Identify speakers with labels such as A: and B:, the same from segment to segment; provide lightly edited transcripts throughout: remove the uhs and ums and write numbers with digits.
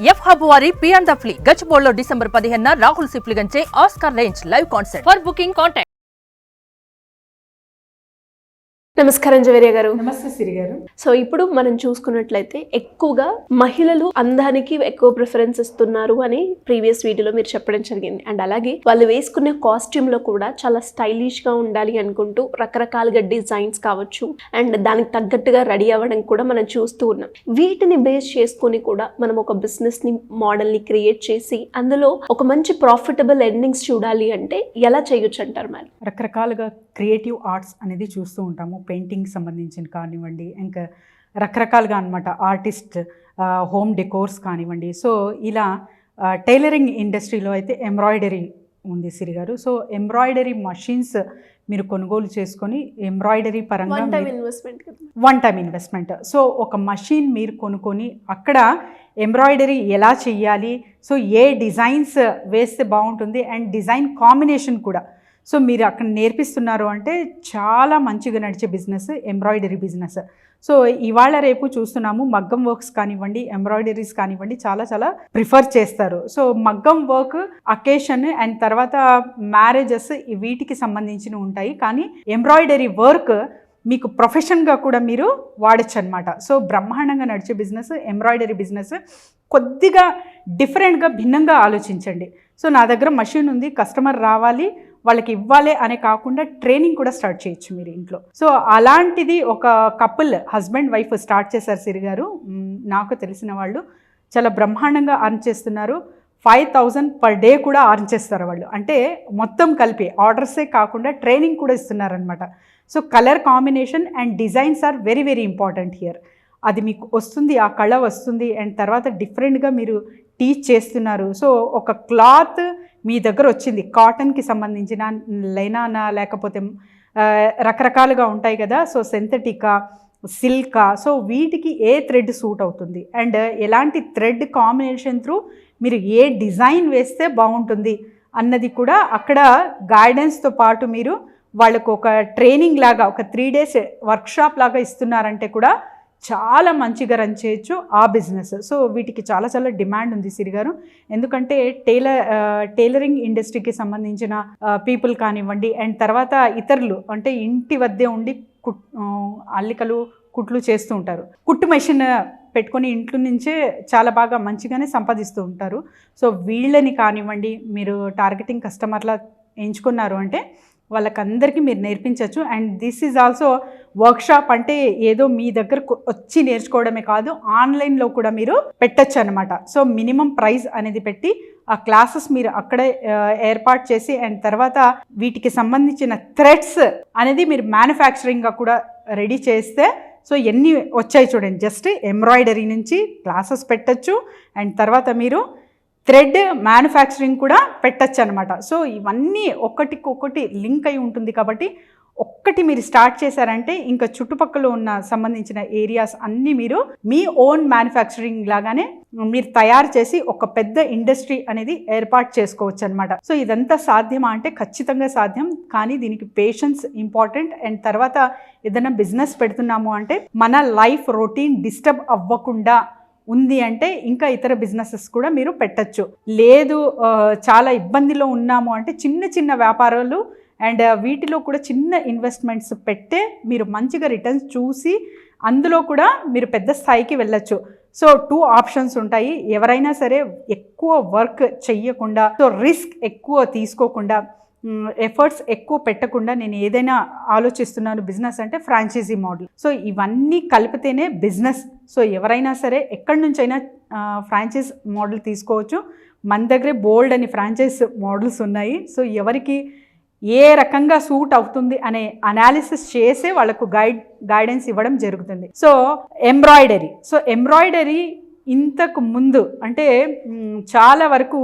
A: F hub వారి P and the flea గచ్చిబౌలిలో December 15న రాహుల్ సిప్లిగంచే Oscar range live concert. For booking contact.
B: నమస్కారం జవేరియా గారు.
C: నమస్తే సిరి గారు.
B: సో ఇప్పుడు మనం చూసుకున్నట్లయితే ఎక్కువగా మహిళలు అందానికి ఎక్కువ ప్రిఫరెన్స్ ఇస్తున్నారు అని ప్రీవియస్ వీడియోలో మీరు చెప్పడం జరిగింది. అండ్ అలాగే వాళ్ళు వేసుకునే కాస్ట్యూమ్ లో కూడా చాలా స్టైలిష్ గా ఉండాలి అనుకుంటూ రకరకాలుగా డిజైన్స్ కావచ్చు అండ్ దానికి తగ్గట్టుగా రెడీ అవ్వడం కూడా మనం చూస్తూ ఉన్నాం. వీటిని బేస్ చేసుకొని కూడా మనం ఒక బిజినెస్ ని మోడల్ ని క్రియేట్ చేసి అందులో ఒక మంచి ప్రాఫిటబుల్ ఎర్నింగ్స్ చూడాలి అంటే ఎలా చేయొచ్చు అంటారు మేడం?
C: రకరకాలుగా క్రియేటివ్ ఆర్ట్స్ అనేది చూస్తూ ఉంటాము. పెయింటింగ్ సంబంధించిన కానివ్వండి, ఇంకా రకరకాలుగా అనమాట, ఆర్టిస్ట్ హోమ్ డెకోర్స్ కానివ్వండి. సో ఇలా టైలరింగ్ ఇండస్ట్రీలో అయితే ఎంబ్రాయిడరీ ఉంది సిరి గారు. సో ఎంబ్రాయిడరీ మషిన్స్ మీరు కొనుగోలు చేసుకొని ఎంబ్రాయిడరీ పరంగా వన్ టైం ఇన్వెస్ట్మెంట్. సో ఒక మషిన్ మీరు కొనుక్కొని అక్కడ ఎంబ్రాయిడరీ ఎలా చెయ్యాలి, సో ఏ డిజైన్స్ వేస్తే బాగుంటుంది అండ్ డిజైన్ కాంబినేషన్ కూడా సో మీరు అక్కడ నేర్పిస్తున్నారు అంటే చాలా మంచిగా నడిచే బిజినెస్ ఎంబ్రాయిడరీ బిజినెస్. సో ఇవాళ రేపు చూస్తున్నాము మగ్గం వర్క్స్ కానివ్వండి, ఎంబ్రాయిడరీస్ కానివ్వండి చాలా చాలా ప్రిఫర్ చేస్తారు. సో మగ్గం వర్క్ అకేషన్ అండ్ తర్వాత మ్యారేజెస్ వీటికి సంబంధించినవి ఉంటాయి, కానీ ఎంబ్రాయిడరీ వర్క్ మీకు ప్రొఫెషన్గా కూడా మీరు వాడచ్చు అనమాట. సో బ్రహ్మాండంగా నడిచే బిజినెస్ ఎంబ్రాయిడరీ బిజినెస్. కొద్దిగా డిఫరెంట్గా భిన్నంగా ఆలోచించండి. సో నా దగ్గర మషిన్ ఉంది, కస్టమర్ రావాలి వాళ్ళకి ఇవ్వాలి అనే కాకుండా ట్రైనింగ్ కూడా స్టార్ట్ చేయొచ్చు మీరు ఇంట్లో. సో అలాంటిది ఒక కపుల్ హస్బెండ్ వైఫ్ స్టార్ట్ చేశారు సిరి గారు. నాకు తెలిసిన వాళ్ళు చాలా బ్రహ్మాండంగా అర్న్ చేస్తున్నారు. 5,000 పర్ డే కూడా అర్న్ చేస్తారు వాళ్ళు. అంటే మొత్తం కలిపి ఆర్డర్సే కాకుండా ట్రైనింగ్ కూడా ఇస్తున్నారనమాట. So colour combination and designs are very very important here. అది మీకు వస్తుంది, ఆ కళ వస్తుంది అండ్ తర్వాత డిఫరెంట్గా మీరు టీచ్ చేస్తున్నారు. సో ఒక క్లాత్ మీ దగ్గర వచ్చింది, కాటన్కి సంబంధించిన లైనానా లేకపోతే రకరకాలుగా ఉంటాయి కదా, సో సింథటికా, సిల్కా, సో వీటికి ఏ థ్రెడ్ సూట్ అవుతుంది అండ్ ఎలాంటి థ్రెడ్ కాంబినేషన్ త్రూ మీరు ఏ డిజైన్ వేస్తే బాగుంటుంది అన్నది కూడా అక్కడ గైడెన్స్తో పాటు మీరు వాళ్ళకు ఒక ట్రైనింగ్ లాగా ఒక 3 days వర్క్షాప్ లాగా ఇస్తున్నారంటే కూడా చాలా మంచిగా రన్ చేయొచ్చు ఆ బిజినెస్. సో వీటికి చాలా చాలా డిమాండ్ ఉంది సిరి గారు. ఎందుకంటే టైలరింగ్ ఇండస్ట్రీకి సంబంధించిన పీపుల్ కానివ్వండి అండ్ తర్వాత ఇతరులు అంటే ఇంటి వద్దే ఉండి అల్లికలు కుట్లు చేస్తూ ఉంటారు. కుట్టు మెషిన్ పెట్టుకొని ఇంట్లో నుంచే చాలా బాగా మంచిగానే సంపాదిస్తూ ఉంటారు. సో వీళ్ళని కానివ్వండి మీరు టార్గెటింగ్ కస్టమర్లా ఎంచుకున్నారు అంటే వాళ్ళకందరికీ మీరు నేర్పించవచ్చు. And this is also workshop. అంటే ఏదో మీ దగ్గరకు వచ్చి నేర్చుకోవడమే కాదు, ఆన్లైన్లో కూడా మీరు పెట్టచ్చు అనమాట. సో మినిమం ప్రైస్ అనేది పెట్టి ఆ క్లాసెస్ మీరు అక్కడే ఏర్పాటు చేసి అండ్ తర్వాత వీటికి సంబంధించిన థ్రెడ్స్ అనేది మీరు మ్యానుఫ్యాక్చరింగ్గా కూడా రెడీ చేస్తే సో ఎన్ని వచ్చాయి చూడండి. జస్ట్ ఎంబ్రాయిడరీ నుంచి క్లాసెస్ పెట్టచ్చు అండ్ తర్వాత మీరు థ్రెడ్ మ్యానుఫ్యాక్చరింగ్ కూడా పెట్టచ్చు అనమాట. సో ఇవన్నీ ఒకటికొకటి లింక్ అయి ఉంటుంది కాబట్టి ఒక్కటి మీరు స్టార్ట్ చేశారంటే ఇంకా చుట్టుపక్కల ఉన్న సంబంధించిన ఏరియాస్ అన్నీ మీరు మీ ఓన్ మ్యానుఫ్యాక్చరింగ్ లాగానే మీరు తయారు చేసి ఒక పెద్ద ఇండస్ట్రీ అనేది ఏర్పాటు చేసుకోవచ్చు అనమాట. సో ఇదంతా సాధ్యమా అంటే ఖచ్చితంగా సాధ్యం, కానీ దీనికి పేషెన్స్ ఇంపార్టెంట్. అండ్ తర్వాత ఏదైనా బిజినెస్ పెడుతున్నాము అంటే మన లైఫ్ రొటీన్ డిస్టర్బ్ అవ్వకుండా ఉంది అంటే ఇంకా ఇతర బిజినెసెస్ కూడా మీరు పెట్టచ్చు. లేదు చాలా ఇబ్బందిలో ఉన్నాము అంటే చిన్న చిన్న వ్యాపారాలు అండ్ వీటిలో కూడా చిన్న ఇన్వెస్ట్మెంట్స్ పెట్టే మీరు మంచిగా రిటర్న్స్ చూసి అందులో కూడా మీరు పెద్ద స్థాయికి వెళ్ళచ్చు. సో 2 ఆప్షన్స్ ఉంటాయి. ఎవరైనా సరే ఎక్కువ వర్క్ చెయ్యకుండా, సో రిస్క్ ఎక్కువ తీసుకోకుండా, ఎఫర్ట్స్ ఎక్కువ పెట్టకుండా నేను ఏదైనా ఆలోచిస్తున్నాను బిజినెస్ అంటే ఫ్రాంచైజీ మోడల్. సో ఇవన్నీ కలిపితేనే బిజినెస్. సో ఎవరైనా సరే ఎక్కడి నుంచైనా ఫ్రాంచైజ్ మోడల్ తీసుకోవచ్చు. మన దగ్గరే బోల్డ్ అని ఫ్రాంచైజ్ మోడల్స్ ఉన్నాయి. సో ఎవరికి ఏ రకంగా సూట్ అవుతుంది అనే అనాలిసిస్ చేసే వాళ్ళకు గైడెన్స్ ఇవ్వడం జరుగుతుంది. సో ఎంబ్రాయిడరీ ఇంతకు ముందు అంటే చాలా వరకు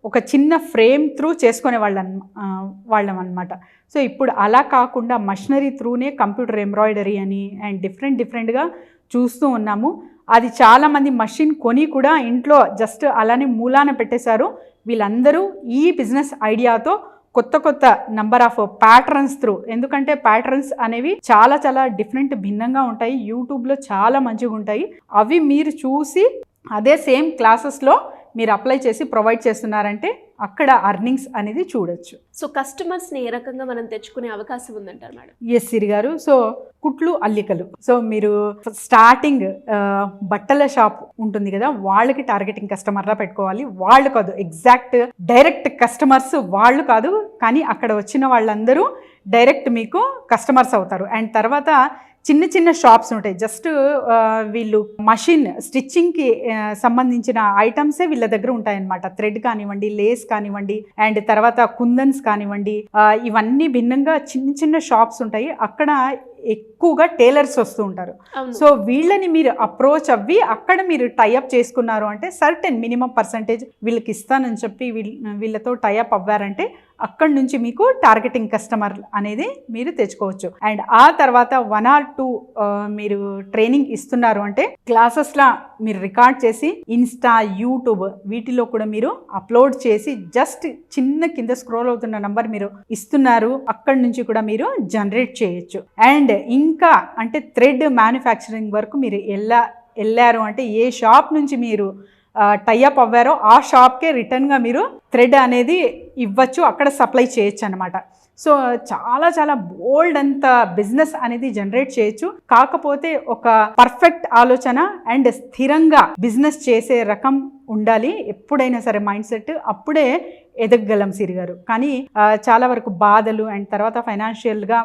C: ఒక చిన్న ఫ్రేమ్ త్రూ చేసుకునే వాళ్ళం అనమాట. సో ఇప్పుడు అలా కాకుండా మషినరీ త్రూనే కంప్యూటర్ ఎంబ్రాయిడరీ అని అండ్ డిఫరెంట్గా చూస్తూ ఉన్నాము. అది చాలామంది మషిన్ కొని కూడా ఇంట్లో జస్ట్ అలానే మూలాన పెట్టేశారు. వీళ్ళందరూ ఈ బిజినెస్ ఐడియాతో కొత్త నంబర్ ఆఫ్ ప్యాటర్న్స్ త్రూ, ఎందుకంటే ప్యాటర్న్స్ అనేవి చాలా చాలా డిఫరెంట్ భిన్నంగా ఉంటాయి. యూట్యూబ్లో చాలా మంచిగా ఉంటాయి. అవి మీరు చూసి అదే సేమ్ క్లాసెస్లో మీరు అప్లై చేసి ప్రొవైడ్ చేస్తున్నారంటే అక్కడ అర్నింగ్స్ అనేది చూడొచ్చు.
B: సో కస్టమర్స్ని ఏ రకంగా మనం తెచ్చుకునే అవకాశం ఉందంటారు మేడం?
C: ఎస్ సిరి గారు. సో కుట్లు అల్లికలు, సో మీరు స్టార్టింగ్ బట్టల షాప్ ఉంటుంది కదా, వాళ్ళకి టార్గెటింగ్ కస్టమర్లా పెట్టుకోవాలి. వాళ్ళు కాదు, ఎగ్జాక్ట్ డైరెక్ట్ కస్టమర్స్ వాళ్ళు కాదు, కానీ అక్కడ వచ్చిన వాళ్ళందరూ డైరెక్ట్ మీకు కస్టమర్స్ అవుతారు. అండ్ తర్వాత చిన్న చిన్న షాప్స్ ఉంటాయి, జస్ట్ వీళ్ళు మషిన్ స్టిచ్చింగ్కి సంబంధించిన ఐటమ్సే వీళ్ళ దగ్గర ఉంటాయన్నమాట. థ్రెడ్ కానివ్వండి, లేస్ కానివ్వండి, అండ్ తర్వాత కుందన్స్ కానివ్వండి, ఇవన్నీ భిన్నంగా చిన్న చిన్న షాప్స్ ఉంటాయి. అక్కడ ఎక్కువగా టైలర్స్ వస్తూ ఉంటారు. సో వీళ్ళని మీరు అప్రోచ్ అవ్వి అక్కడ మీరు టైఅప్ చేసుకున్నారు అంటే సర్టెన్ మినిమం పర్సంటేజ్ వీళ్ళకి ఇస్తానని చెప్పి వీళ్ళతో టైఅప్ అవ్వారంటే అక్కడి నుంచి మీకు టార్గెటింగ్ కస్టమర్ అనేది మీరు తెచ్చుకోవచ్చు. అండ్ ఆ తర్వాత 1 or 2 మీరు ట్రైనింగ్ ఇస్తున్నారు అంటే క్లాసెస్లా మీరు రికార్డ్ చేసి ఇన్స్టా, యూట్యూబ్ వీటిలో కూడా మీరు అప్లోడ్ చేసి జస్ట్ చిన్న కింద స్క్రోల్ అవుతున్న నంబర్ మీరు ఇస్తున్నారు, అక్కడి నుంచి కూడా మీరు జనరేట్ చేయొచ్చు. అండ్ ఇంకా అంటే థ్రెడ్ మ్యానుఫ్యాక్చరింగ్ వరకు మీరు వెళ్ళారు అంటే ఏ షాప్ నుంచి మీరు టైఅప్ అవ్వారో ఆ షాప్కే రిటర్న్గా మీరు థ్రెడ్ అనేది ఇవ్వచ్చు, అక్కడ సప్లై చేయొచ్చు అనమాట. సో చాలా చాలా బోల్డ్ అంత బిజినెస్ అనేది జనరేట్ చేయొచ్చు. కాకపోతే ఒక పర్ఫెక్ట్ ఆలోచన అండ్ స్థిరంగా బిజినెస్ చేసే రకం ఉండాలి ఎప్పుడైనా సరే మైండ్ సెట్, అప్పుడే ఎదగగలం సిరి గారు. కానీ చాలా వరకు బాధలు అండ్ తర్వాత ఫైనాన్షియల్గా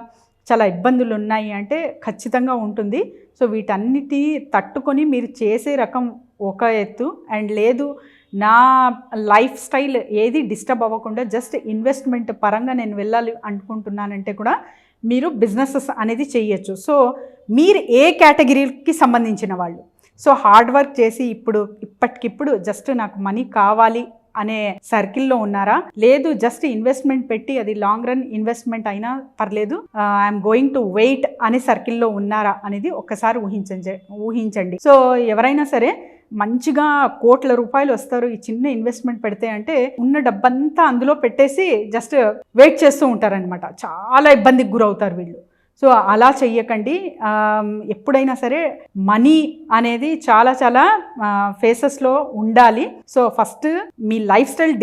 C: చాలా ఇబ్బందులు ఉన్నాయి అంటే ఖచ్చితంగా ఉంటుంది. సో వీటన్నిటి తట్టుకొని మీరు చేసే రకం ఒక ఎత్తు, అండ్ లేదు నా లైఫ్ స్టైల్ ఏది డిస్టర్బ్ అవ్వకుండా జస్ట్ ఇన్వెస్ట్మెంట్ పరంగా నేను వెళ్ళాలి అనుకుంటున్నానంటే కూడా మీరు బిజినెసెస్ అనేది చేయొచ్చు. సో మీరు ఏ కేటగిరీకి సంబంధించిన వాళ్ళు, సో హార్డ్ వర్క్ చేసి ఇప్పటికిప్పుడు జస్ట్ నాకు మనీ కావాలి అనే సర్కిల్లో ఉన్నారా, లేదు జస్ట్ ఇన్వెస్ట్మెంట్ పెట్టి అది లాంగ్ రన్ ఇన్వెస్ట్మెంట్ అయినా పర్లేదు ఐఎమ్ గోయింగ్ టు వెయిట్ అనే సర్కిల్లో ఉన్నారా అనేది ఒక్కసారి ఊహించండి. సో ఎవరైనా సరే మంచిగా కోట్ల రూపాయలు వస్తారు ఈ చిన్న ఇన్వెస్ట్మెంట్ పెడితే అంటే ఉన్న డబ్బంతా అందులో పెట్టేసి జస్ట్ వెయిట్ చేస్తూ ఉంటారనమాట. చాలా ఇబ్బందికి గురవుతారు వీళ్ళు. సో అలా చెయ్యకండి. ఎప్పుడైనా సరే మనీ అనేది చాలా చాలా ఫేసెస్లో ఉండాలి. సో ఫస్ట్ మీ లైఫ్ స్టైల్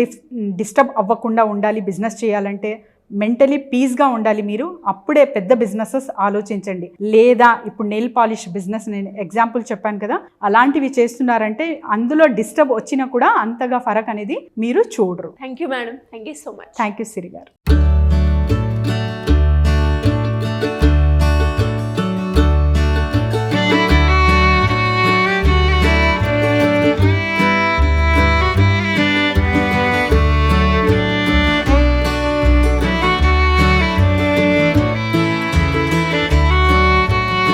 C: డిస్టర్బ్ అవ్వకుండా ఉండాలి బిజినెస్ చేయాలంటే. మెంటలీ పీస్గా ఉండాలి మీరు, అప్పుడే పెద్ద బిజినెసెస్ ఆలోచించండి. లేదా ఇప్పుడు నెయిల్ పాలిష్ బిజినెస్ నేను ఎగ్జాంపుల్ చెప్పాను కదా, అలాంటివి చేస్తున్నారంటే అందులో డిస్టర్బ్ వచ్చినా కూడా అంతగా ఫరక్ అనేది మీరు చూడరు.
B: Thank you madam, thank you so much.
C: Thank you Siri గారు.